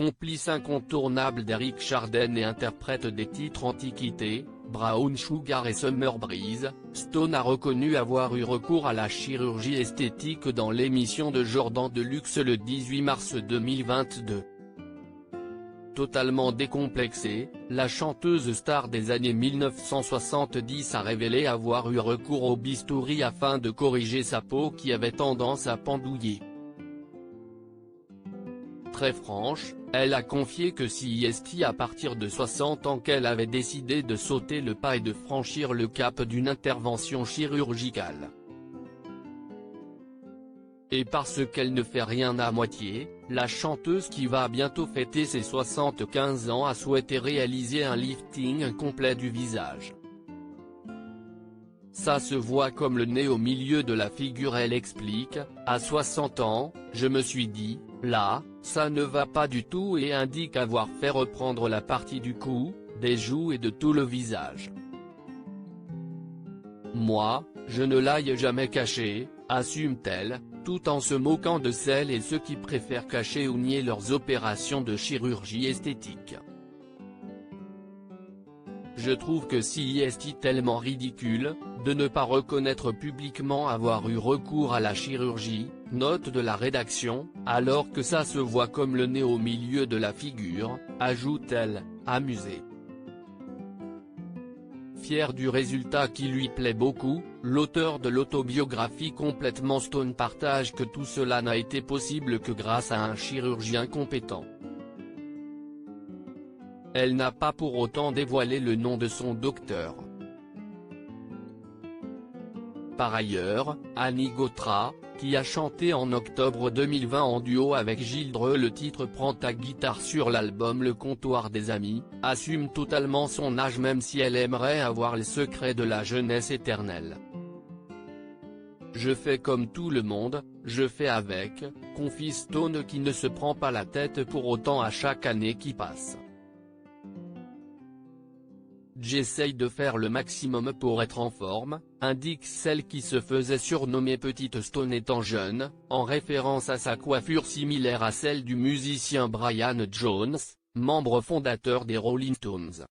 complice incontournable d'Eric Chardin et interprète des titres Antiquité, Brown Sugar et Summer Breeze, Stone a reconnu avoir eu recours à la chirurgie esthétique dans l'émission de Jordan Deluxe le 18 mars 2022. Totalement décomplexée, la chanteuse star des années 1970 a révélé avoir eu recours au bistouri afin de corriger sa peau qui avait tendance à pendouiller. Très franche, elle a confié que c'est à partir de 60 ans qu'elle avait décidé de sauter le pas et de franchir le cap d'une intervention chirurgicale. Et parce qu'elle ne fait rien à moitié, la chanteuse qui va bientôt fêter ses 75 ans a souhaité réaliser un lifting complet du visage. Ça se voit comme le nez au milieu de la figure. Elle explique, à 60 ans, je me suis dit, là, ça ne va pas du tout, et indique avoir fait reprendre la partie du cou, des joues et de tout le visage. Moi, je ne l'aille jamais caché, assume-t-elle, tout en se moquant de celles et ceux qui préfèrent cacher ou nier leurs opérations de chirurgie esthétique. Je trouve que c'est tellement ridicule, de ne pas reconnaître publiquement avoir eu recours à la chirurgie, note de la rédaction, alors que ça se voit comme le nez au milieu de la figure, ajoute-t-elle, amusée. Fier du résultat qui lui plaît beaucoup, l'auteur de l'autobiographie Complètement Stone partage que tout cela n'a été possible que grâce à un chirurgien compétent. Elle n'a pas pour autant dévoilé le nom de son docteur. Par ailleurs, Annie Gautra, qui a chanté en octobre 2020 en duo avec Gilles Dreux le titre Prends ta guitare sur l'album Le Comptoir des Amis, assume totalement son âge même si elle aimerait avoir les secrets de la jeunesse éternelle. Je fais comme tout le monde, je fais avec, confie Stone qui ne se prend pas la tête pour autant à chaque année qui passe. J'essaye de faire le maximum pour être en forme, indique celle qui se faisait surnommer Petite Stone étant jeune, en référence à sa coiffure similaire à celle du musicien Brian Jones, membre fondateur des Rolling Stones.